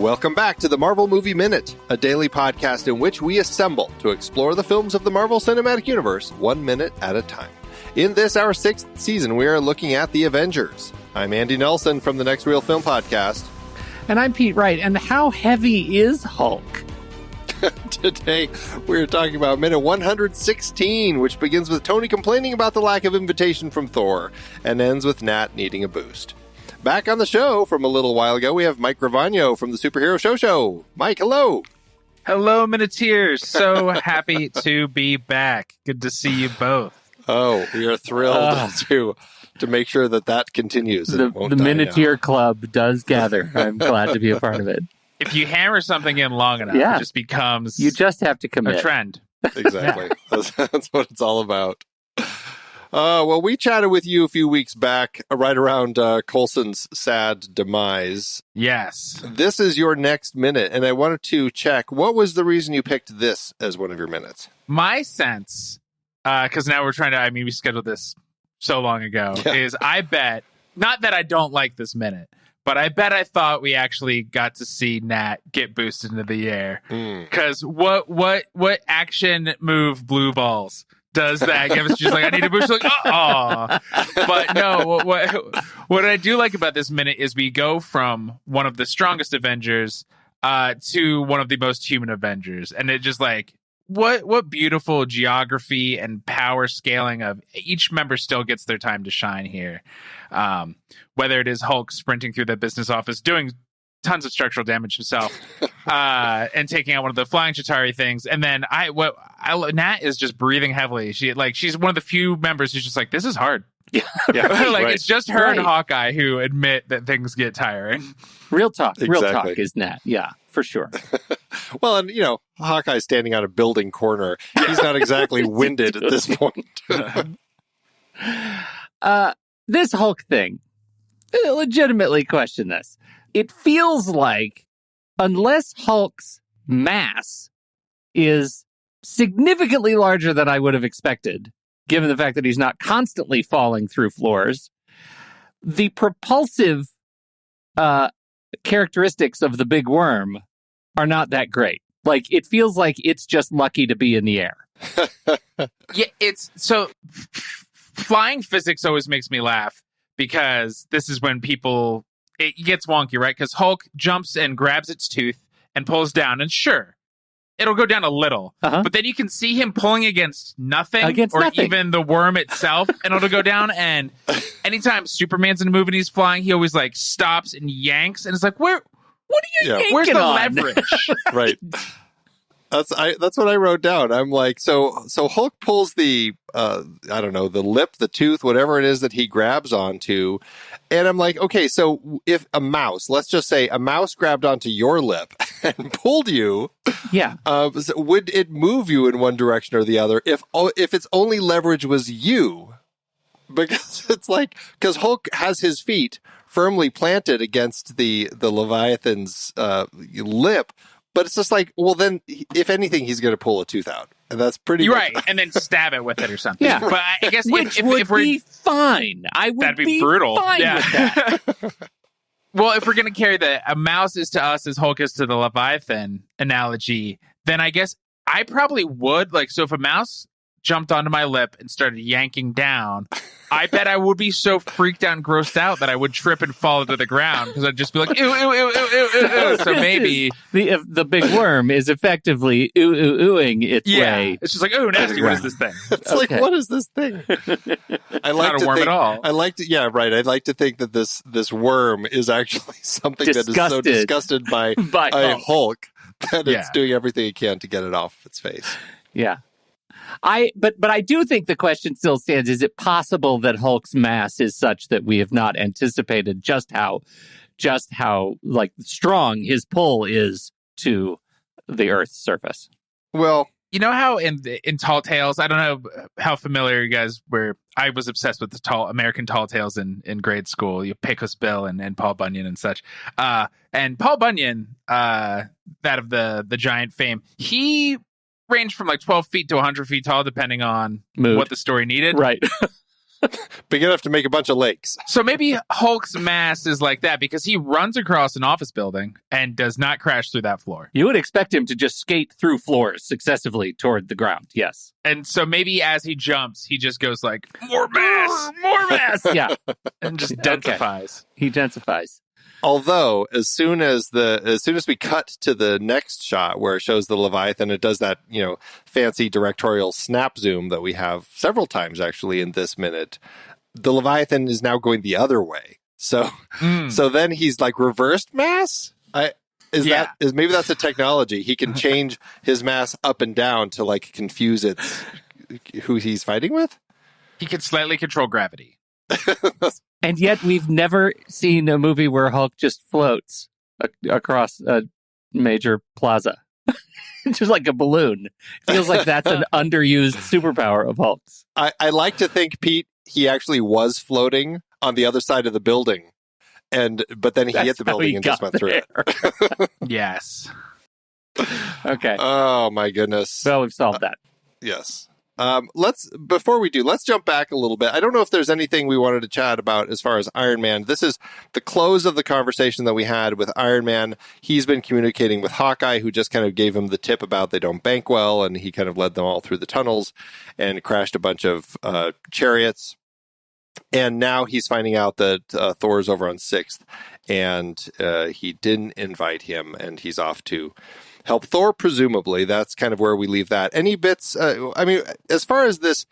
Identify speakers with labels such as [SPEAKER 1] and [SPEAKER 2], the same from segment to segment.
[SPEAKER 1] Welcome back to the Marvel Movie Minute, a daily podcast in which we assemble to explore the films of the Marvel Cinematic Universe 1 minute at a time. In this, our 6th season, we are looking at the Avengers. I'm Andy Nelson from the Next Reel Film Podcast.
[SPEAKER 2] And I'm Pete Wright. And how heavy is Hulk?
[SPEAKER 1] Today, we're talking about minute 116, which begins with Tony complaining about the lack of invitation from Thor and ends with Nat needing a boost. Back on the show from a little while ago, we have Mike Gravagno from the Superhero Show. Mike, hello.
[SPEAKER 3] Hello, Minuteers. So happy to be back. Good to see you both.
[SPEAKER 1] Oh, we are thrilled to make sure that continues.
[SPEAKER 2] The Minuteer Club does gather. I'm glad to be a part of it.
[SPEAKER 3] If you hammer something in long enough, it just becomes
[SPEAKER 2] you just have to commit.
[SPEAKER 3] A trend.
[SPEAKER 1] Exactly. That's what it's all about. Well, we chatted with you a few weeks back, right around Coulson's sad demise.
[SPEAKER 3] Yes.
[SPEAKER 1] This is your next minute, and I wanted to check, what was the reason you picked this as one of your minutes?
[SPEAKER 3] My sense, because now we scheduled this so long ago, is I bet, not that I don't like this minute, but I bet I thought we actually got to see Nat get boosted into the air. Because what action move blue balls does that give us? She's like, I need a boost. Like, oh, but no. What I do like about this minute is we go from one of the strongest Avengers to one of the most human Avengers, and it just like what beautiful geography and power scaling of each member still gets their time to shine here. Whether it is Hulk sprinting through the business office, doing tons of structural damage himself, and taking out one of the flying Chitauri things, and then Nat is just breathing heavily. She's one of the few members who's just like, this is hard.
[SPEAKER 1] Yeah,
[SPEAKER 3] right. It's just her and Hawkeye who admit that things get tiring.
[SPEAKER 2] Real talk.
[SPEAKER 1] Exactly.
[SPEAKER 2] Real talk is Nat. Yeah, for sure.
[SPEAKER 1] Well, and Hawkeye's standing on a building corner. He's not exactly winded at this point.
[SPEAKER 2] This Hulk thing, I legitimately question this. It feels like, unless Hulk's mass is significantly larger than I would have expected, given the fact that he's not constantly falling through floors, the propulsive characteristics of the big worm are not that great. Like, it feels like it's just lucky to be in the air.
[SPEAKER 3] Yeah, it's so flying physics always makes me laugh, because this is when it gets wonky, right? Because Hulk jumps and grabs its tooth and pulls down, and sure, it'll go down a little, but then you can see him pulling against nothing, even the worm itself, and it'll go down. And anytime Superman's in a movie and he's flying, he always like stops and yanks, and it's like, what are you yanking? Where's the leverage?
[SPEAKER 1] Right. That's what I wrote down. I'm like, so Hulk pulls the the lip, the tooth, whatever it is that he grabs onto, and I'm like, okay, so if a mouse, let's just say a mouse grabbed onto your lip and pulled you, would it move you in one direction or the other if its only leverage was you? Because it's like, because Hulk has his feet firmly planted against the Leviathan's lip. But it's just like, well, then, if anything, he's going to pull a tooth out. And that's pretty
[SPEAKER 3] You're right. And then stab it with it or something.
[SPEAKER 2] Yeah.
[SPEAKER 3] But I guess
[SPEAKER 2] if we're be fine.
[SPEAKER 3] That'd be brutal.
[SPEAKER 2] Fine with that.
[SPEAKER 3] Well, if we're going to carry a mouse is to us as Hulk is to the Leviathan analogy, then I guess I probably would. Like, so if a mouse jumped onto my lip and started yanking down, I bet I would be so freaked out and grossed out that I would trip and fall to the ground, because I'd just be like, ew, ew, ew, ew, ew, ew. So maybe
[SPEAKER 2] the big worm is effectively oohing its way.
[SPEAKER 3] It's just like, oh, nasty. What is this thing?
[SPEAKER 1] It's like, what is this thing? I like
[SPEAKER 3] not a worm at all.
[SPEAKER 1] I like to, I'd like to think that this worm is actually something that is so disgusted by a Hulk that it's doing everything it can to get it off its face.
[SPEAKER 2] Yeah. But I do think the question still stands: is it possible that Hulk's mass is such that we have not anticipated just how like strong his pull is to the Earth's surface?
[SPEAKER 1] Well,
[SPEAKER 3] you know how in Tall Tales, I don't know how familiar you guys were. I was obsessed with the American Tall Tales in grade school. Pecos Bill and Paul Bunyan and such. And Paul Bunyan, that of the giant fame, he ranged from like 12 feet to 100 feet tall, depending on what the story needed.
[SPEAKER 2] Right.
[SPEAKER 1] Big enough to make a bunch of lakes.
[SPEAKER 3] So maybe Hulk's mass is like that because he runs across an office building and does not crash through that floor.
[SPEAKER 2] You would expect him to just skate through floors successively toward the ground. Yes.
[SPEAKER 3] And so maybe as he jumps, he just goes like, more mass, more mass.
[SPEAKER 2] Yeah.
[SPEAKER 3] And just densifies.
[SPEAKER 2] Okay. He densifies.
[SPEAKER 1] Although, as soon as we cut to the next shot where it shows the Leviathan, it does that, fancy directorial snap zoom that we have several times actually in this minute. The Leviathan is now going the other way. So then he's like reversed mass? Maybe that's a technology. He can change his mass up and down to like confuse who he's fighting with?
[SPEAKER 3] He can slightly control gravity.
[SPEAKER 2] And yet we've never seen a movie where Hulk just floats across a major plaza. Just like a balloon. Feels like that's an underused superpower of Hulk's.
[SPEAKER 1] I like to think, Pete, he actually was floating on the other side of the building. But then he hit the building and just went through it.
[SPEAKER 3] Yes.
[SPEAKER 2] Okay.
[SPEAKER 1] Oh, my goodness.
[SPEAKER 2] Well, we've solved that.
[SPEAKER 1] Yes. Let's jump back a little bit. I don't know if there's anything we wanted to chat about as far as Iron Man. This is the close of the conversation that we had with Iron Man. He's been communicating with Hawkeye, who just kind of gave him the tip about they don't bank well, and he kind of led them all through the tunnels and crashed a bunch of chariots. And now he's finding out that Thor's over on 6th, and he didn't invite him, and he's off to help Thor, presumably. That's kind of where we leave that. Any bits, as far as this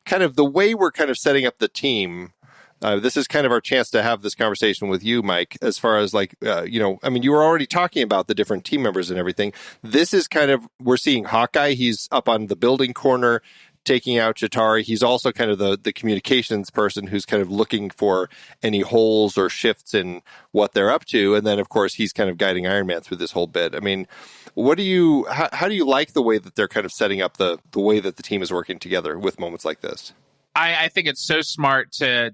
[SPEAKER 1] kind of the way we're kind of setting up the team, this is kind of our chance to have this conversation with you, Mike, as far as like, you were already talking about the different team members and everything. This is kind of, we're seeing Hawkeye. He's up on the building corner taking out Chitauri. He's also kind of the communications person who's kind of looking for any holes or shifts in what they're up to. And then, of course, he's kind of guiding Iron Man through this whole bit. I mean, how do you like the way that they're kind of setting up the way that the team is working together with moments like this?
[SPEAKER 3] I think it's so smart to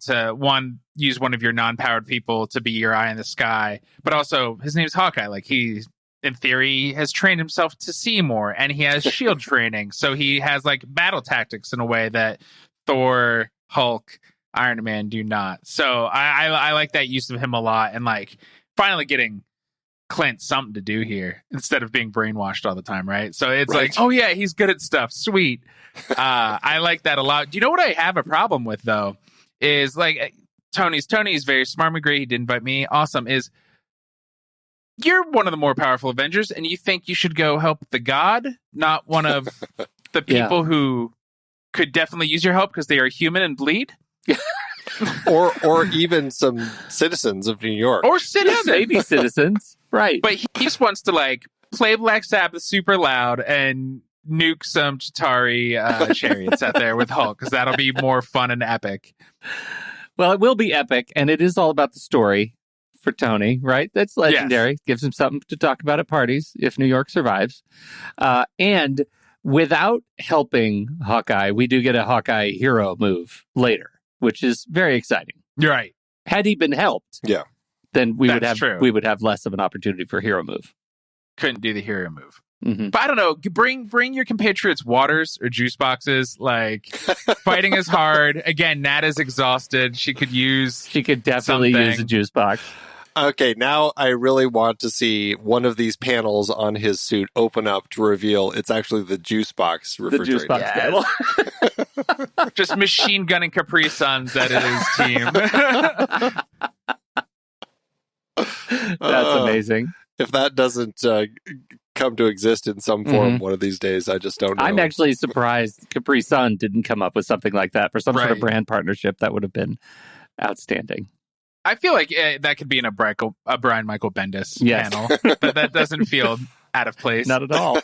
[SPEAKER 3] use one of your non-powered people to be your eye in the sky, but also his name's Hawkeye. Like he, in theory, has trained himself to see more, and he has shield training, so he has like battle tactics in a way that Thor, Hulk, Iron Man do not. So I like that use of him a lot, and like finally getting Clint something to do here instead of being brainwashed all the time, right? So it's like, oh yeah, he's good at stuff. Sweet. I like that a lot. Do you know what I have a problem with though? Is like Tony's very smart and great. He didn't invite me. Awesome. Is you're one of the more powerful Avengers, and you think you should go help the god, not one of the people who could definitely use your help because they are human and bleed?
[SPEAKER 1] or even some citizens of New York.
[SPEAKER 3] Or citizens.
[SPEAKER 2] Yeah, maybe citizens. Right.
[SPEAKER 3] But he just wants to like play Black Sabbath super loud and nuke some Chitauri chariots out there with Hulk, because that'll be more fun and epic.
[SPEAKER 2] Well, it will be epic, and it is all about the story for Tony, right? That's legendary. Yes. Gives him something to talk about at parties if New York survives. And without helping Hawkeye, we do get a Hawkeye hero move later, which is very exciting.
[SPEAKER 3] You're right.
[SPEAKER 2] Had he been helped, then we would have less of an opportunity for hero move.
[SPEAKER 3] Couldn't do the hero move.
[SPEAKER 2] Mm-hmm.
[SPEAKER 3] But I don't know. Bring your compatriots waters or juice boxes. Like fighting is hard. Again, Nat is exhausted. She could definitely
[SPEAKER 2] use a juice box.
[SPEAKER 1] Okay, now I really want to see one of these panels on his suit open up to reveal it's actually the juice box refrigerator.
[SPEAKER 2] The juice box panel.
[SPEAKER 3] Just machine gunning Capri Suns at his team.
[SPEAKER 2] That's amazing.
[SPEAKER 1] If that doesn't come to exist in some form one of these days, I just don't know.
[SPEAKER 2] I'm actually surprised Capri Sun didn't come up with something like that for some sort of brand partnership. That would have been outstanding.
[SPEAKER 3] I feel like that could be in a Brian Michael Bendis panel. That doesn't feel out of place.
[SPEAKER 2] Not at all.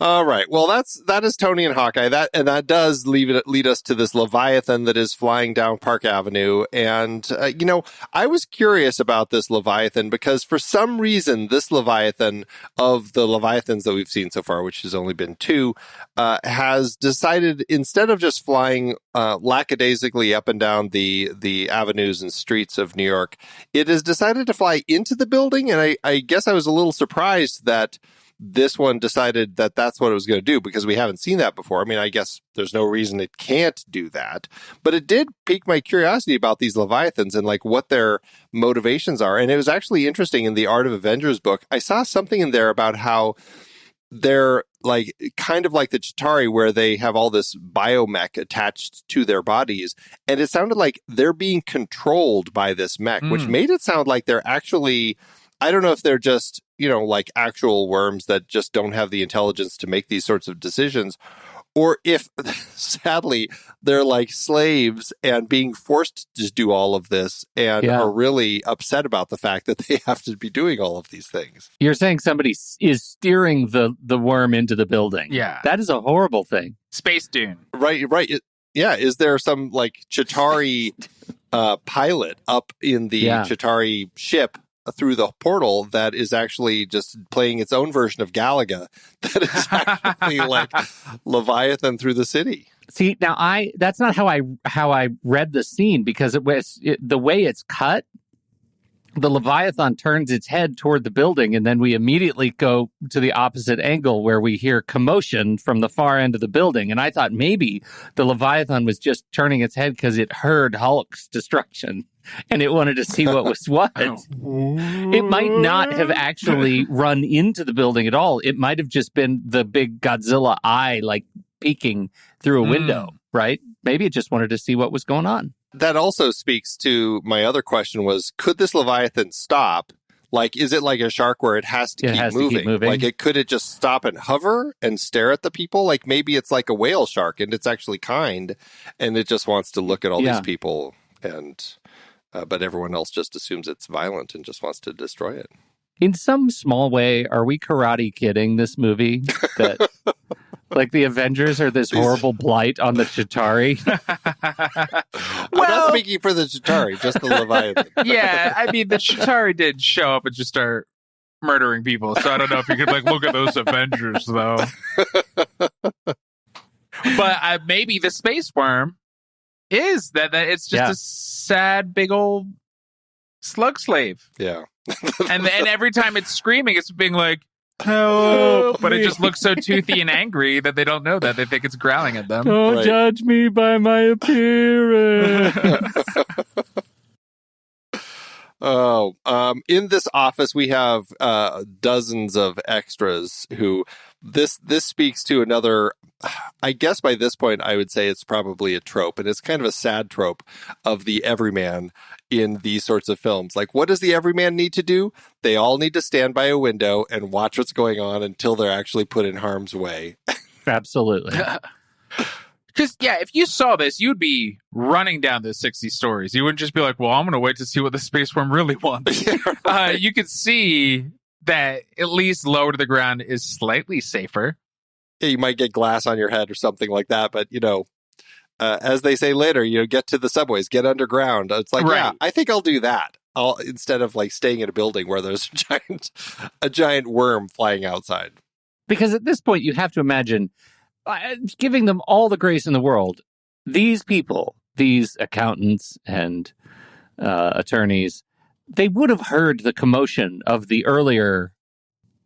[SPEAKER 1] All right. Well, that is Tony and Hawkeye. That does lead us to this Leviathan that is flying down Park Avenue. And I was curious about this Leviathan because for some reason, this Leviathan of the Leviathans that we've seen so far, which has only been 2, has decided instead of just flying lackadaisically up and down the avenues and streets of New York, it has decided to fly into the building. And I guess I was a little surprised that this one decided that that's what it was going to do, because we haven't seen that before. I mean, I guess there's no reason it can't do that, but it did pique my curiosity about these Leviathans and like what their motivations are. And it was actually interesting in the Art of Avengers book. I saw something in there about how they're like kind of like the Chitauri, where they have all this biomech attached to their bodies. And it sounded like they're being controlled by this mech, which made it sound like they're actually, I don't know if they're just, like actual worms that just don't have the intelligence to make these sorts of decisions, or if sadly they're like slaves and being forced to do all of this and are really upset about the fact that they have to be doing all of these things.
[SPEAKER 2] You're saying somebody is steering the worm into the building.
[SPEAKER 3] Yeah.
[SPEAKER 2] That is a horrible thing.
[SPEAKER 3] Space Dune.
[SPEAKER 1] Right. Is there some like Chitauri pilot up in the Chitauri ship through the portal that is actually just playing its own version of Galaga that is actually like Leviathan through the city?
[SPEAKER 2] See, now that's not how I read the scene, because the way it's cut, the Leviathan turns its head toward the building, and then we immediately go to the opposite angle where we hear commotion from the far end of the building. And I thought maybe the Leviathan was just turning its head because it heard Hulk's destruction and it wanted to see what was what. It might not have actually run into the building at all. It might have just been the big Godzilla eye, like peeking through a window, right? Maybe it just wanted to see what was going on.
[SPEAKER 1] That also speaks to my other question was, could this Leviathan stop? Like, is it like a shark where it has to keep moving? Like, could it just stop and hover and stare at the people? Like, maybe it's like a whale shark and it's actually kind and it just wants to look at all these people, and but everyone else just assumes it's violent and just wants to destroy it.
[SPEAKER 2] In some small way, are we Karate Kidding this movie? That like the Avengers are this horrible blight on the Chitauri?
[SPEAKER 1] I'm not speaking for the Chitauri, just the Leviathan.
[SPEAKER 3] Yeah, I mean, the Chitauri did show up and just start murdering people, so I don't know if you could like look at those Avengers, though. But maybe the space worm is that it's just a sad big old slug slave.
[SPEAKER 1] Yeah.
[SPEAKER 3] and every time it's screaming, it's being like, help, but it just looks so toothy and angry that they don't know that. They think it's growling at them.
[SPEAKER 2] Don't judge me by my appearance.
[SPEAKER 1] In this office, we have dozens of extras who this speaks to another, I guess by this point, I would say it's probably a trope, and it's kind of a sad trope of the everyman in these sorts of films. Like, what does the everyman need to do? They all need to stand by a window and watch what's going on until they're actually put in harm's way.
[SPEAKER 2] Absolutely.
[SPEAKER 3] Because, if you saw this, you'd be running down the 60 stories. You wouldn't just be like, well, I'm going to wait to see what the space worm really wants. You could see that at least lower to the ground is slightly safer.
[SPEAKER 1] Yeah, you might get glass on your head or something like that, but, as they say later, get to the subways, get underground. It's like, yeah, I think I'll do that. Instead of like staying in a building where there's a giant worm flying outside.
[SPEAKER 2] Because at this point, you have to imagine giving them all the grace in the world. These people, these accountants and attorneys, they would have heard the commotion of the earlier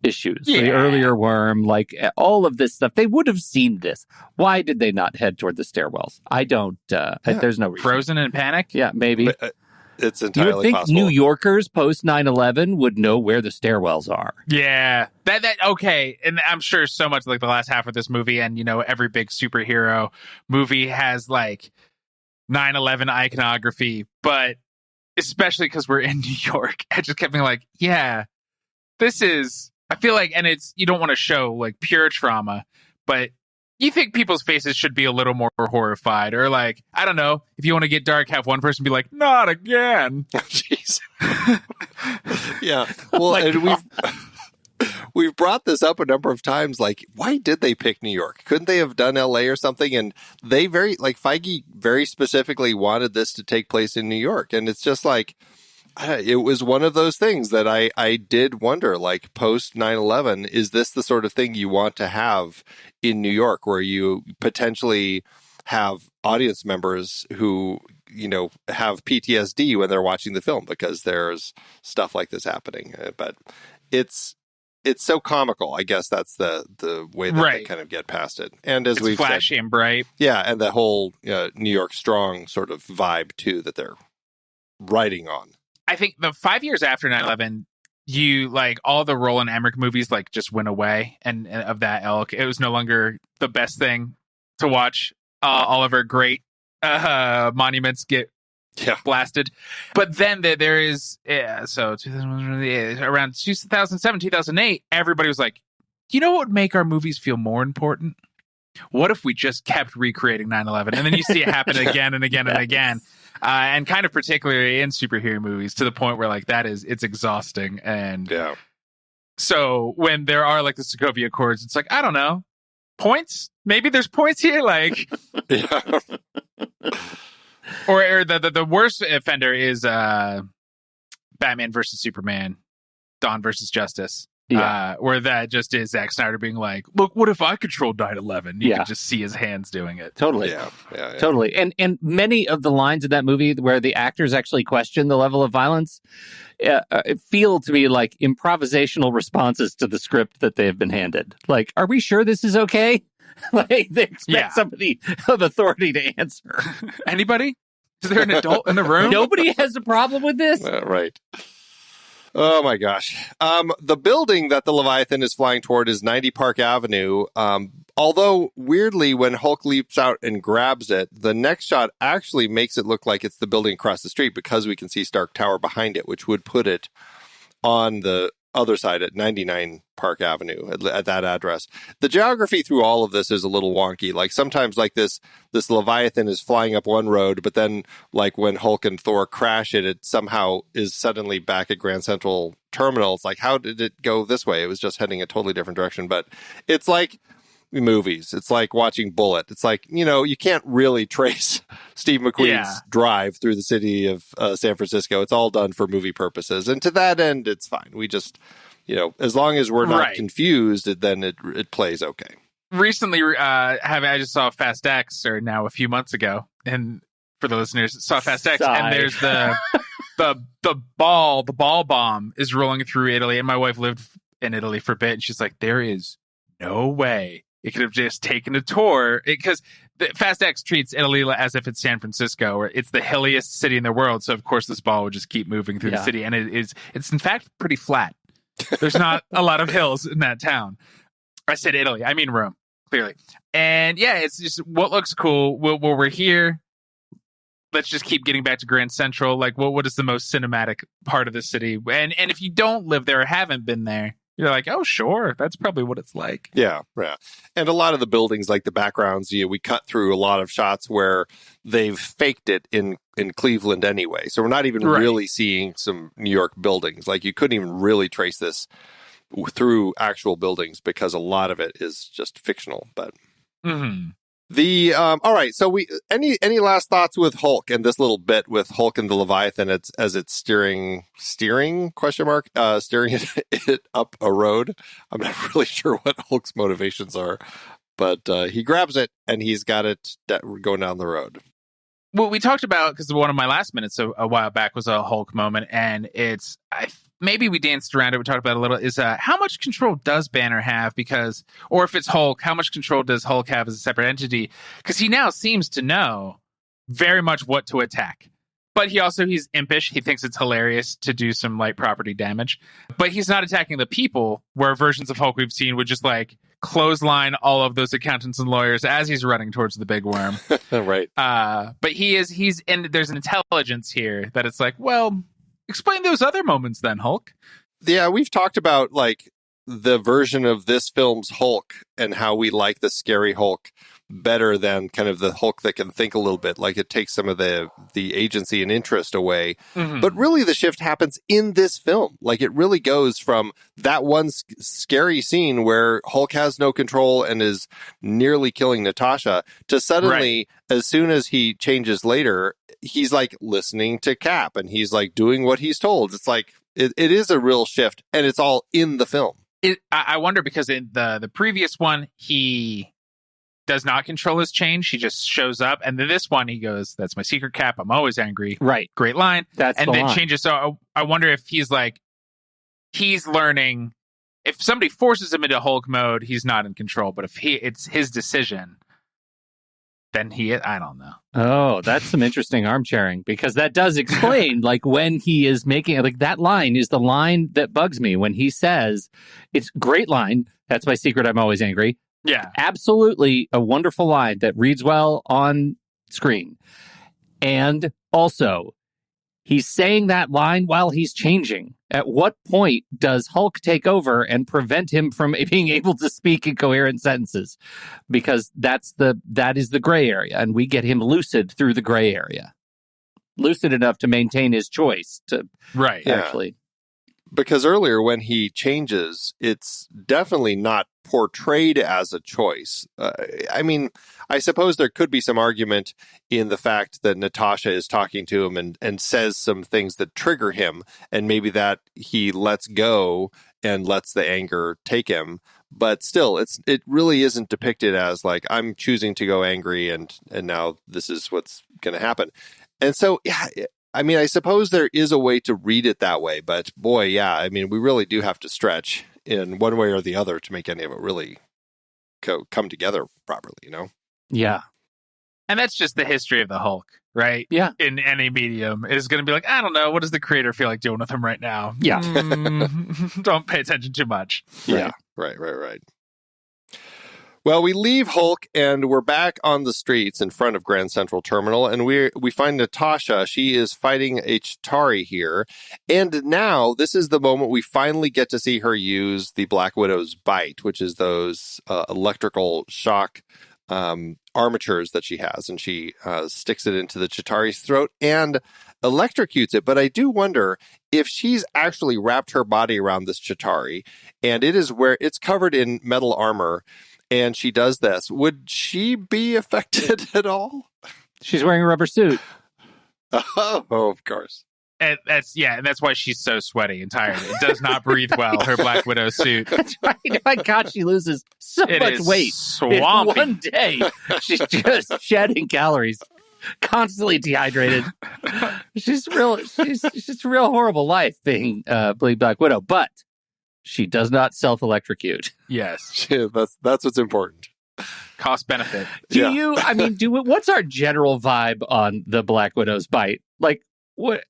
[SPEAKER 2] issues, the earlier worm, like all of this stuff. They would have seen this. Why did they not head toward the stairwells? I don't, there's no reason.
[SPEAKER 3] Frozen in panic?
[SPEAKER 2] Yeah, maybe.
[SPEAKER 1] But, it's entirely
[SPEAKER 2] you would think
[SPEAKER 1] possible.
[SPEAKER 2] New Yorkers post 9/11 would know where the stairwells are.
[SPEAKER 3] Yeah. That okay. And I'm sure so much like the last half of this movie and, every big superhero movie has like 9/11 iconography, but especially because we're in New York, I just kept being like, this is, I feel like, and it's, you don't want to show like pure trauma, but you think people's faces should be a little more horrified, or like, I don't know, if you want to get dark, have one person be like, not again.
[SPEAKER 1] Jeez. Yeah. Well, and we've brought this up a number of times. Like, why did they pick New York? Couldn't they have done LA or something? And they Feige very specifically wanted this to take place in New York. And it's just like, it was one of those things that I did wonder, like, post 9/11, is this the sort of thing you want to have in New York, where you potentially have audience members who, have PTSD when they're watching the film because there's stuff like this happening? But it's it's so comical. I guess that's the way that they kind of get past it. And as we've
[SPEAKER 3] flashy
[SPEAKER 1] said,
[SPEAKER 3] and bright.
[SPEAKER 1] Yeah, and the whole New York Strong sort of vibe too that they're writing on.
[SPEAKER 3] I think the 5 years after 9/11, you like all the Roland Emmerich movies like just went away, and of that ilk, it was no longer the best thing to watch. All of our great monuments get blasted. But then there is, so around 2007, 2008, everybody was like, you know what would make our movies feel more important? What if we just kept recreating 9/11? And then you see it happen again and again and again. And kind of particularly in superhero movies, to the point where like it's exhausting. And so when there are like the Sokovia Accords, it's like, I don't know, points? Maybe there's points here, like or the worst offender is Batman versus Superman, Dawn versus Justice. Where that just is Zack Snyder being like, look, what if I controlled 9/11? You can just see his hands doing it.
[SPEAKER 2] Totally.
[SPEAKER 1] Yeah.
[SPEAKER 2] Totally. And many of the lines in that movie where the actors actually question the level of violence feel to me like improvisational responses to the script that they have been handed. Like, are we sure this is okay? Like, they expect somebody of authority to answer.
[SPEAKER 3] Anybody? Is there an adult in the room?
[SPEAKER 2] Nobody has a problem with this?
[SPEAKER 1] Right. Oh, my gosh. The building that the Leviathan is flying toward is 90 Park Avenue. Although, weirdly, when Hulk leaps out and grabs it, the next shot actually makes it look like it's the building across the street because we can see Stark Tower behind it, which would put it on the other side at 99 Park Avenue at that address. The geography through all of this is a little wonky. Like sometimes like this Leviathan is flying up one road, but then like when Hulk and Thor crash it somehow is suddenly back at Grand Central Terminal. It's like, how did it go this way? It was just heading a totally different direction. But it's like movies. It's like watching Bullet. It's like, you can't really trace Steve McQueen's drive through the city of San Francisco. It's all done for movie purposes. And to that end, it's fine. We just, as long as we're not confused, then it plays okay.
[SPEAKER 3] Recently, I just saw Fast X, or now a few months ago, and for the listeners, saw Fast X, and there's the ball bomb is rolling through Italy, and my wife lived in Italy for a bit, and she's like, there is no way it could have just taken a tour, because Fast X treats Italy as if it's San Francisco, or it's the hilliest city in the world. So of course this ball would just keep moving through the city, and it's in fact pretty flat. There's not a lot of hills in that town. I said Italy, I mean Rome, clearly. And it's just what looks cool. We're here. Let's just keep getting back to Grand Central. Like, what is the most cinematic part of the city? And if you don't live there or haven't been there, you're like, oh, sure, that's probably what it's like.
[SPEAKER 1] Yeah. And a lot of the buildings, like the backgrounds, we cut through a lot of shots where they've faked it in Cleveland anyway. So we're not even really seeing some New York buildings. Like, you couldn't even really trace this through actual buildings because a lot of it is just fictional. But all right. So any last thoughts with Hulk and this little bit with Hulk and the Leviathan as it's steering it up a road? I'm not really sure what Hulk's motivations are, but he grabs it and he's got it going down the road.
[SPEAKER 3] Well, we talked about, because one of my last minutes a while back was a Hulk moment, and maybe we danced around it. We talked about it a little. Is how much control does Banner have? Or if it's Hulk, how much control does Hulk have as a separate entity? Because he now seems to know very much what to attack. But he's impish. He thinks it's hilarious to do some light property damage. But he's not attacking the people, where versions of Hulk we've seen would just like clothesline all of those accountants and lawyers as he's running towards the big worm.
[SPEAKER 1] Right.
[SPEAKER 3] But there's an intelligence here that it's like, well, explain those other moments then, Hulk.
[SPEAKER 1] Yeah, we've talked about like the version of this film's Hulk and how we like the scary Hulk better than kind of the Hulk that can think a little bit. Like, it takes some of the agency and interest away. But really the shift happens in this film. Like, it really goes from that one scary scene where Hulk has no control and is nearly killing Natasha to suddenly, as soon as he changes later, he's like listening to Cap and he's like doing what he's told. It's like, it is a real shift, and it's all in the film.
[SPEAKER 3] I wonder, because in the previous one, he does not control his change. He just shows up. And then this one, he goes, that's my secret, Cap. I'm always angry.
[SPEAKER 2] Right.
[SPEAKER 3] Great line.
[SPEAKER 2] That's
[SPEAKER 3] and
[SPEAKER 2] the
[SPEAKER 3] then
[SPEAKER 2] line.
[SPEAKER 3] Changes. So I wonder if he's learning if somebody forces him into Hulk mode, he's not in control. But if it's his decision, then I don't know.
[SPEAKER 2] Oh, that's some interesting armchairing, because that does explain, like, when he is making, like, that line is the line that bugs me when he says, it's a great line. That's my secret. I'm always angry.
[SPEAKER 3] Yeah.
[SPEAKER 2] Absolutely a wonderful line that reads well on screen. And also, he's saying that line while he's changing. At what point does Hulk take over and prevent him from being able to speak in coherent sentences? Because that is the gray area, and we get him lucid through the gray area. Lucid enough to maintain his choice to actually.
[SPEAKER 1] Because earlier when he changes, it's definitely not portrayed as a choice. I mean, I suppose there could be some argument in the fact that Natasha is talking to him and says some things that trigger him, and maybe that he lets go and lets the anger take him. But still, it really isn't depicted as like, I'm choosing to go angry and now this is what's going to happen. And so, yeah, I mean, I suppose there is a way to read it that way, but boy, yeah, I mean, we really do have to stretch in one way or the other to make any of it really come together properly, you know?
[SPEAKER 2] Yeah.
[SPEAKER 3] And that's just the history of the Hulk, right?
[SPEAKER 2] Yeah.
[SPEAKER 3] In any medium, is going to be like, I don't know, what does the creator feel like doing with him right now?
[SPEAKER 2] Yeah.
[SPEAKER 3] Don't pay attention too much.
[SPEAKER 1] Yeah. Right. Well, we leave Hulk and we're back on the streets in front of Grand Central Terminal, and we find Natasha. She is fighting a Chitauri here, and now this is the moment we finally get to see her use the Black Widow's bite, which is those electrical shock armatures that she has, and she sticks it into the Chitauri's throat and electrocutes it. But I do wonder if she's actually wrapped her body around this Chitauri, and it is where it's covered in metal armor, and she does this. Would she be affected at all?
[SPEAKER 2] She's wearing a rubber suit.
[SPEAKER 1] Oh, of course.
[SPEAKER 3] And that's why she's so sweaty and tired. It does not breathe well, her Black Widow suit.
[SPEAKER 2] That's right. My God, she loses so much weight.
[SPEAKER 3] Swampy.
[SPEAKER 2] In one day, she's just shedding calories, constantly dehydrated. She's just a real horrible life being Black Widow, but she does not self-electrocute.
[SPEAKER 3] Yes.
[SPEAKER 1] That's what's important.
[SPEAKER 3] Cost benefit.
[SPEAKER 2] What's our general vibe on the Black Widow's bite? Like, what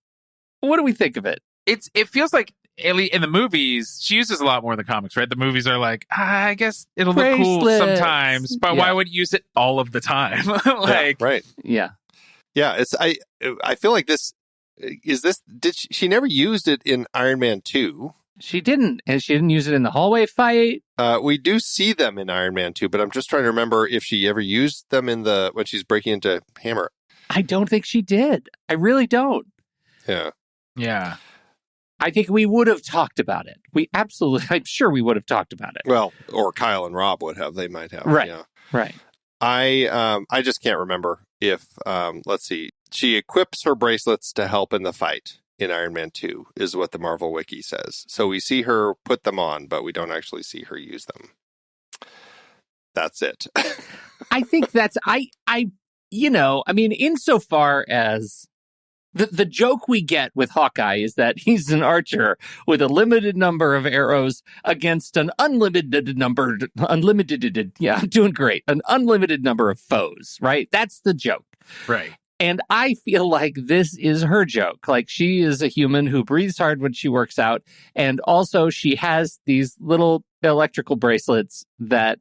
[SPEAKER 2] do we think of it?
[SPEAKER 3] It feels like in the movies, she uses a lot more in the comics, right? The movies are like, I guess it'll look cool sometimes, but why would you use it all of the time?
[SPEAKER 1] Right.
[SPEAKER 2] Yeah.
[SPEAKER 1] Yeah. I feel like she never used it in Iron Man 2.
[SPEAKER 2] She didn't, and she didn't use it in the hallway fight.
[SPEAKER 1] We do see them in Iron Man 2, but I'm just trying to remember if she ever used them when she's breaking into Hammer.
[SPEAKER 2] I don't think she did. I really don't.
[SPEAKER 3] Yeah.
[SPEAKER 2] I think we would have talked about it. I'm sure we would have talked about it.
[SPEAKER 1] Well, or Kyle and Rob would have. They might have.
[SPEAKER 2] Right.
[SPEAKER 1] Yeah.
[SPEAKER 2] Right.
[SPEAKER 1] I just can't remember if, let's see, she equips her bracelets to help in the fight in Iron Man 2 is what the Marvel Wiki says. So we see her put them on, but we don't actually see her use them. That's it.
[SPEAKER 2] I think that's, insofar as the joke we get with Hawkeye is that he's an archer with a limited number of arrows against an unlimited number of foes, right? That's the joke.
[SPEAKER 3] Right.
[SPEAKER 2] And I feel like this is her joke. Like, she is a human who breathes hard when she works out. And also she has these little electrical bracelets that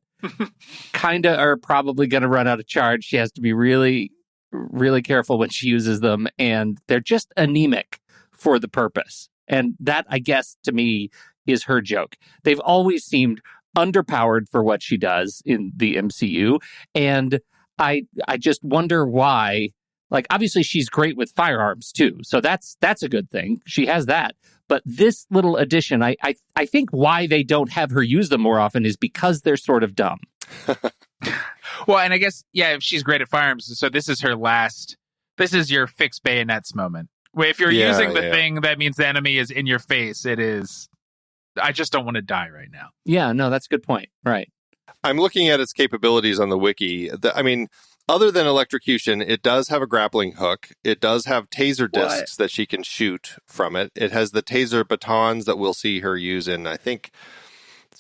[SPEAKER 2] kind of are probably going to run out of charge. She has to be really, really careful when she uses them. And they're just anemic for the purpose. And that, I guess, to me, is her joke. They've always seemed underpowered for what she does in the MCU. And I just wonder why. Like, obviously, she's great with firearms, too. So that's a good thing. She has that. But this little addition, I think why they don't have her use them more often is because they're sort of dumb.
[SPEAKER 3] Well, and I guess, if she's great at firearms, so this is your fix bayonets moment. Where if you're using the thing that means the enemy is in your face, it is, I just don't want to die right now.
[SPEAKER 2] Yeah, no, that's a good point. Right.
[SPEAKER 1] I'm looking at its capabilities on the wiki. Other than electrocution, it does have a grappling hook. It does have taser discs that she can shoot from it. It has the taser batons that we'll see her use in, I think,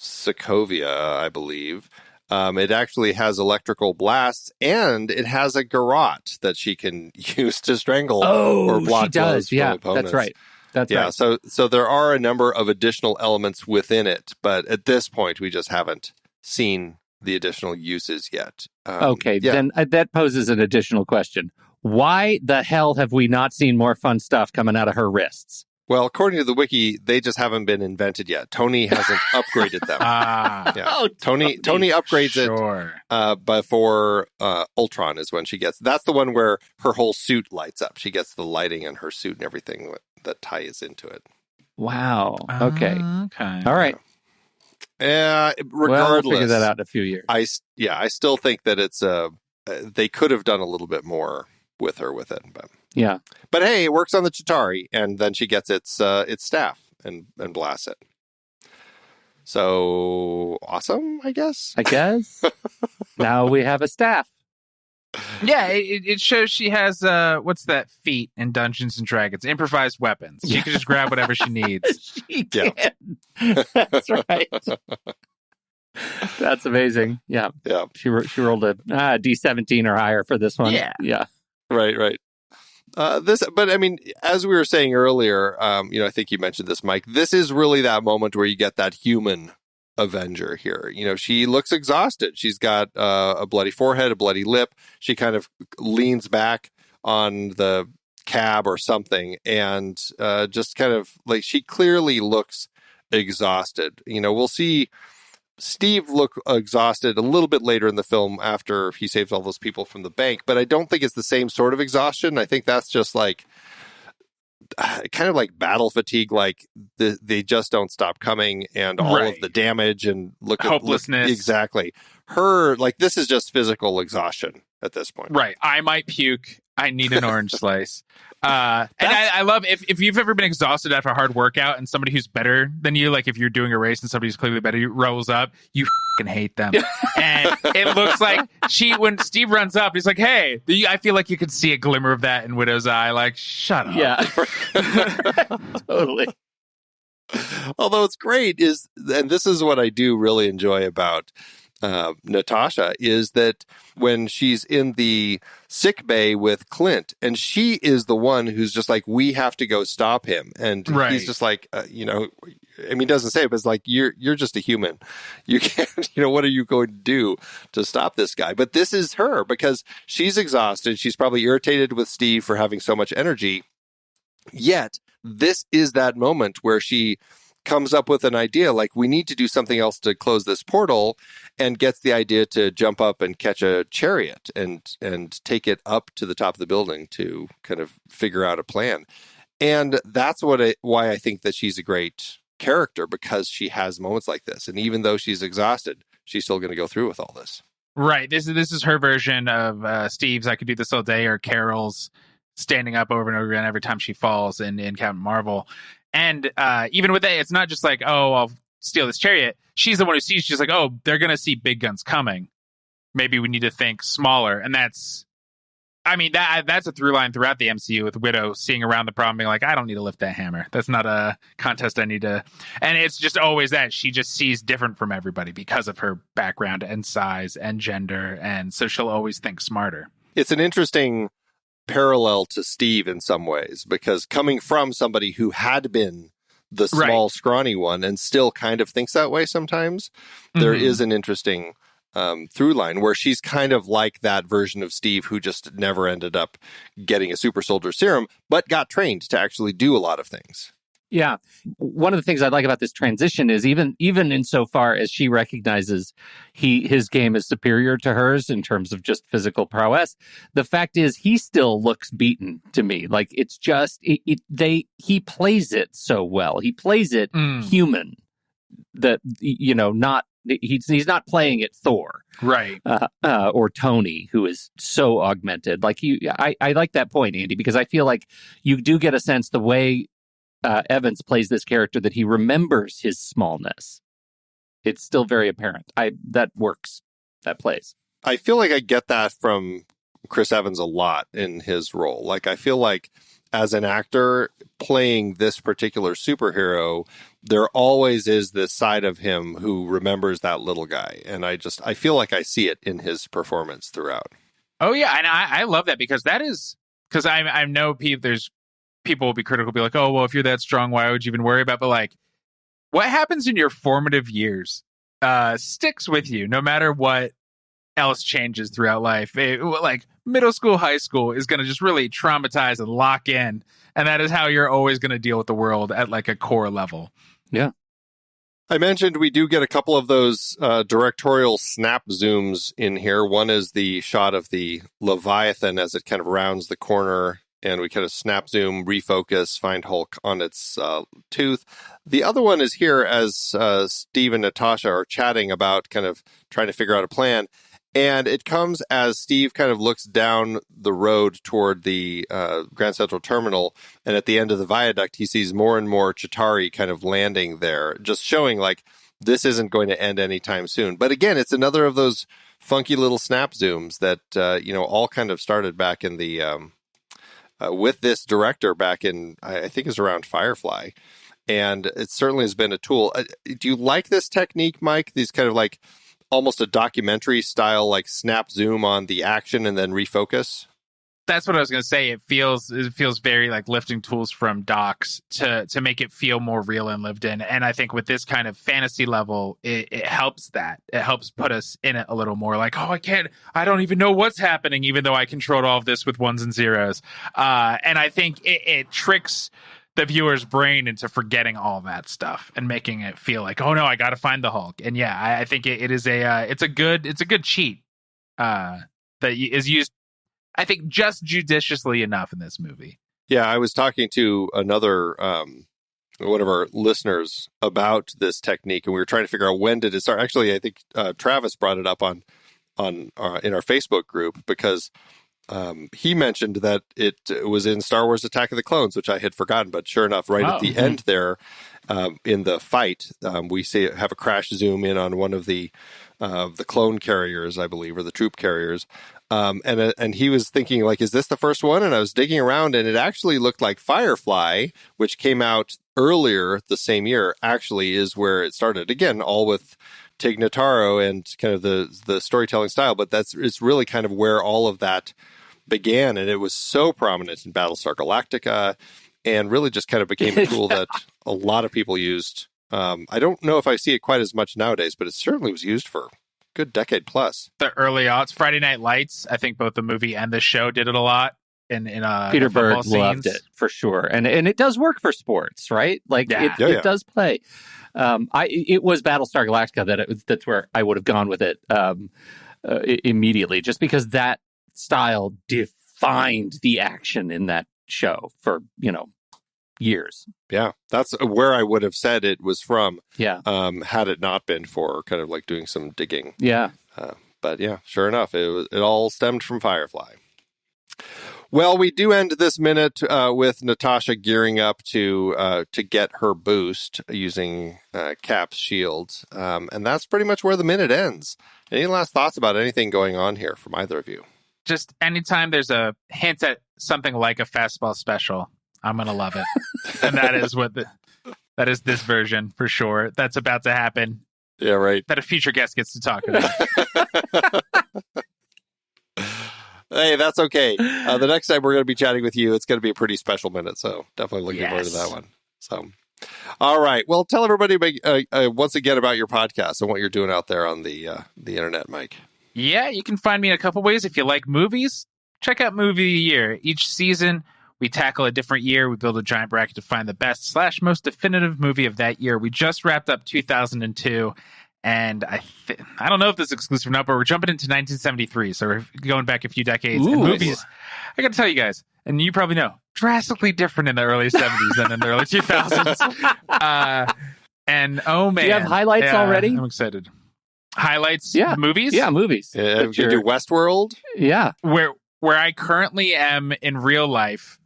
[SPEAKER 1] Sokovia, I believe. It actually has electrical blasts, and it has a garrote that she can use to strangle or block
[SPEAKER 2] she does.
[SPEAKER 1] blows from
[SPEAKER 2] Yeah,
[SPEAKER 1] opponents.
[SPEAKER 2] that's right. That's right.
[SPEAKER 1] So there are a number of additional elements within it, but at this point, we just haven't seen the additional uses yet.
[SPEAKER 2] Then that poses an additional question. Why the hell have we not seen more fun stuff coming out of her wrists?
[SPEAKER 1] Well, according to the wiki, they just haven't been invented yet. Tony hasn't upgraded them. Tony upgrades it before Ultron is when she gets. That's the one where her whole suit lights up. She gets the lighting in her suit and everything that ties into it.
[SPEAKER 2] Wow. Okay. All right.
[SPEAKER 1] Regardless,
[SPEAKER 2] we'll figure that out in a few years.
[SPEAKER 1] I still think that it's they could have done a little bit more with it, but hey, it works on the Chitauri, and then she gets its staff and blasts it. So awesome, I guess. Now we have a staff.
[SPEAKER 3] Yeah, it shows she has what's that feat in Dungeons and Dragons? Improvised weapons. She can just grab whatever she needs.
[SPEAKER 2] She can. That's right. That's amazing. Yeah. She rolled a D17 or higher for this one. Yeah.
[SPEAKER 1] Right. But I mean, as we were saying earlier, I think you mentioned this, Mike. This is really that moment where you get that human Avenger here. She looks exhausted. She's got a bloody forehead, a bloody lip. She kind of leans back on the cab or something, and just kind of like she clearly looks exhausted. We'll see Steve look exhausted a little bit later in the film after he saves all those people from the bank, but I don't think it's the same sort of exhaustion. I think that's just like kind of like battle fatigue, like they just don't stop coming, and all of the damage and
[SPEAKER 3] hopelessness.
[SPEAKER 1] Exactly. Her, like, this is just physical exhaustion at this point.
[SPEAKER 3] Right. I might puke. I need an orange slice. And I love if you've ever been exhausted after a hard workout and somebody who's better than you, like if you're doing a race and somebody who's clearly better rolls up, you fucking hate them. And it looks like when Steve runs up, he's like, hey, I feel like you could see a glimmer of that in Widow's eye. Like, shut up.
[SPEAKER 2] Yeah. Totally.
[SPEAKER 1] Although it's great and this is what I do really enjoy about Natasha, is that when she's in the sick bay with Clint, and she is the one who's just like, we have to go stop him, and he's just like, I mean, he doesn't say it, but it's like, you're just a human. You can't, what are you going to do to stop this guy? But this is her, because she's exhausted. She's probably irritated with Steve for having so much energy. Yet this is that moment where she comes up with an idea, like, we need to do something else to close this portal, and gets the idea to jump up and catch a chariot and take it up to the top of the building to kind of figure out a plan. And that's why I think that she's a great character, because she has moments like this. And even though she's exhausted, she's still going to go through with all this.
[SPEAKER 3] Right. This is her version of Steve's I Could Do This All Day, or Carol's standing up over and over again every time she falls in Captain Marvel. And even with that, it's not just like, oh, I'll steal this chariot. She's the one who sees, she's like, oh, they're going to see big guns coming. Maybe we need to think smaller. And that's a through line throughout the MCU, with Widow seeing around the problem, being like, I don't need to lift that hammer. That's not a contest I need to. And it's just always that she just sees different from everybody because of her background and size and gender. And so she'll always think smarter.
[SPEAKER 1] It's an interesting parallel to Steve in some ways, because coming from somebody who had been the small, scrawny one and still kind of thinks that way sometimes, there is an interesting through line where she's kind of like that version of Steve who just never ended up getting a super soldier serum, but got trained to actually do a lot of things.
[SPEAKER 2] Yeah. One of the things I like about this transition is even insofar as she recognizes his game is superior to hers in terms of just physical prowess, the fact is he still looks beaten to me. Like, it's just he plays it so well. He plays it human. That not he's not playing it Thor,
[SPEAKER 3] right?
[SPEAKER 2] Or Tony, who is so augmented. Like, I like that point, Andy, because I feel like you do get a sense the way Evans plays this character that he remembers his smallness. It's still very apparent. That works. That plays.
[SPEAKER 1] I feel like I get that from Chris Evans a lot in his role. Like, I feel like as an actor, playing this particular superhero, there always is this side of him who remembers that little guy. And I feel like I see it in his performance throughout.
[SPEAKER 3] Oh, yeah. And I love that because I know there's people will be critical, be like, oh, well, if you're that strong, why would you even worry about? But like, what happens in your formative years sticks with you no matter what else changes throughout life. Like middle school, high school is going to just really traumatize and lock in. And that is how you're always going to deal with the world at like a core level.
[SPEAKER 2] Yeah.
[SPEAKER 1] I mentioned we do get a couple of those directorial snap zooms in here. One is the shot of the Leviathan as it kind of rounds the corner, and we kind of snap zoom, refocus, find Hulk on its tooth. The other one is here as Steve and Natasha are chatting about kind of trying to figure out a plan. And it comes as Steve kind of looks down the road toward the Grand Central Terminal. And at the end of the viaduct, he sees more and more Chitauri kind of landing there, just showing like this isn't going to end anytime soon. But again, it's another of those funky little snap zooms that, all kind of started back in the, with this director back in, I think it was around Firefly. And it certainly has been a tool. Do you like this technique, Mike? These kind of like almost a documentary style, like snap zoom on the action and then refocus?
[SPEAKER 3] That's what I was going to say. It feels very like lifting tools from docs to make it feel more real and lived in. And I think with this kind of fantasy level, it helps that. It helps put us in it a little more. Like, oh, I don't even know what's happening, even though I controlled all of this with ones and zeros. And I think it tricks the viewer's brain into forgetting all that stuff and making it feel like, oh no, I got to find the Hulk. And yeah, I think it's a good cheat that is used, I think, just judiciously enough in this movie.
[SPEAKER 1] Yeah, I was talking to another one of our listeners about this technique, and we were trying to figure out when did it start. Actually, I think Travis brought it up on in our Facebook group because he mentioned that it was in Star Wars Attack of the Clones, which I had forgotten. But sure enough, right at the end there, in the fight, we have a crash zoom in on one of the clone carriers, I believe, or the troop carriers. And he was thinking, like, is this the first one? And I was digging around, and it actually looked like Firefly, which came out earlier the same year, actually is where it started. Again, all with Tig Notaro and kind of the storytelling style, but it's really kind of where all of that began. And it was so prominent in Battlestar Galactica and really just kind of became a tool that a lot of people used. I don't know if I see it quite as much nowadays, but it certainly was used for good decade plus.
[SPEAKER 3] The early aughts, Friday Night Lights, I think both the movie and the show did it a lot. In
[SPEAKER 2] Peter Berg loved it for sure, and it does work for sports, right? Like it does play. It was Battlestar Galactica that's where I would have gone with it immediately, just because that style defined the action in that show for years.
[SPEAKER 1] Yeah, that's where I would have said it was from.
[SPEAKER 2] Yeah.
[SPEAKER 1] Had it not been for kind of like doing some digging.
[SPEAKER 2] Yeah.
[SPEAKER 1] But yeah, sure enough, it all stemmed from Firefly. Well, we do end this minute with Natasha gearing up to get her boost using Cap's shield. And that's pretty much where the minute ends. Any last thoughts about anything going on here from either of you?
[SPEAKER 3] Just anytime there's a hint at something like a fastball special, I'm going to love it. And that is this version for sure. That's about to happen.
[SPEAKER 1] Yeah, right.
[SPEAKER 3] That a future guest gets to talk about.
[SPEAKER 1] Hey, that's okay. The next time we're going to be chatting with you, it's going to be a pretty special minute. So definitely looking forward to that one. So, all right. Well, tell everybody once again about your podcast and what you're doing out there on the internet, Mike.
[SPEAKER 3] Yeah, you can find me in a couple ways. If you like movies, check out Movie of the Year. Each season, we tackle a different year. We build a giant bracket to find the best / most definitive movie of that year. We just wrapped up 2002. And I don't know if this is exclusive or not, but we're jumping into 1973. So we're going back a few decades.
[SPEAKER 2] Ooh,
[SPEAKER 3] and movies, I got to tell you guys, and you probably know, drastically different in the early 70s than in the early 2000s. And oh, man.
[SPEAKER 2] Do you have highlights already?
[SPEAKER 3] I'm excited. Highlights?
[SPEAKER 2] Yeah.
[SPEAKER 3] Movies?
[SPEAKER 2] Yeah, movies.
[SPEAKER 1] You do Westworld?
[SPEAKER 2] Yeah.
[SPEAKER 3] Where I currently am in real life,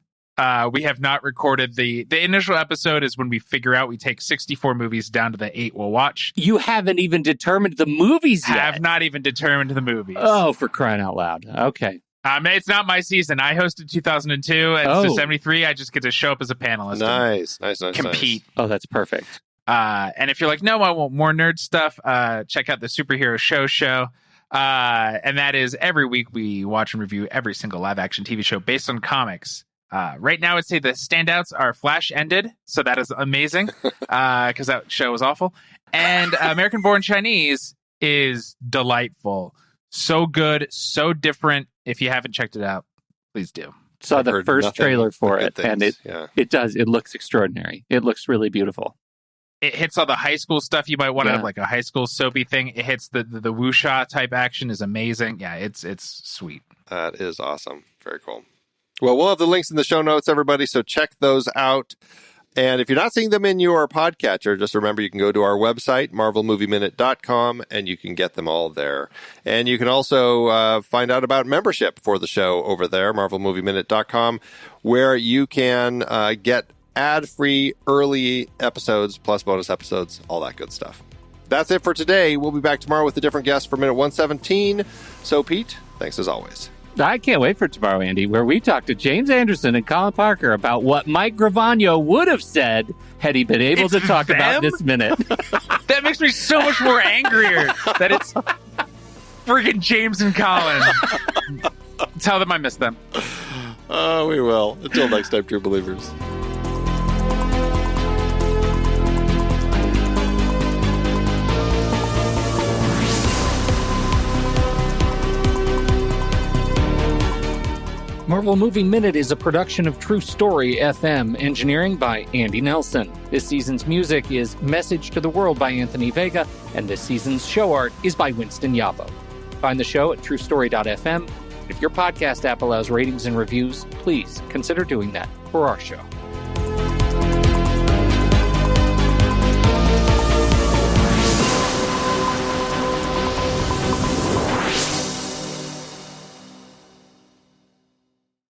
[SPEAKER 3] we have not recorded the initial episode is when we figure out we take 64 movies down to the 8 we'll watch.
[SPEAKER 2] You haven't even determined the movies yet.
[SPEAKER 3] Have not even determined the movies.
[SPEAKER 2] Oh, for crying out loud. Okay.
[SPEAKER 3] It's not my season. I hosted 2002, and so 73, I just get to show up as a panelist.
[SPEAKER 1] Nice.
[SPEAKER 3] Compete.
[SPEAKER 2] Oh, that's perfect.
[SPEAKER 3] And if you're like, no, I want more nerd stuff, check out the Superhero Show. And that is every week we watch and review every single live-action TV show based on comics. Right now, I'd say the standouts are Flash ended, so that is amazing, because that show was awful. And American Born Chinese is delightful. So good, so different. If you haven't checked it out, please do.
[SPEAKER 2] Saw the first trailer for it, and it looks extraordinary. It looks really beautiful.
[SPEAKER 3] It hits all the high school stuff you might want to have, like a high school soapy thing. It hits the wuxia type action is amazing. Yeah, it's sweet.
[SPEAKER 1] That is awesome. Very cool. Well, we'll have the links in the show notes, everybody, so check those out. And if you're not seeing them in your podcatcher, just remember you can go to our website, marvelmovieminute.com, and you can get them all there. And you can also find out about membership for the show over there, marvelmovieminute.com, where you can get ad-free early episodes, plus bonus episodes, all that good stuff. That's it for today. We'll be back tomorrow with a different guest for Minute 117. So, Pete, thanks as always.
[SPEAKER 2] I can't wait for tomorrow, Andy, where we talk to James Anderson and Colin Parker about what Mike Gravagno would have said had he been able to talk about this minute.
[SPEAKER 3] That makes me so much more angrier that it's freaking James and Colin. Tell them I miss them.
[SPEAKER 1] Oh, we will. Until next time, true believers.
[SPEAKER 2] Marvel Movie Minute is a production of True Story FM, engineering by Andy Nelson. This season's music is Message to the World by Anthony Vega, and this season's show art is by Winston Yabo. Find the show at truestory.fm. If your podcast app allows ratings and reviews, please consider doing that for our show.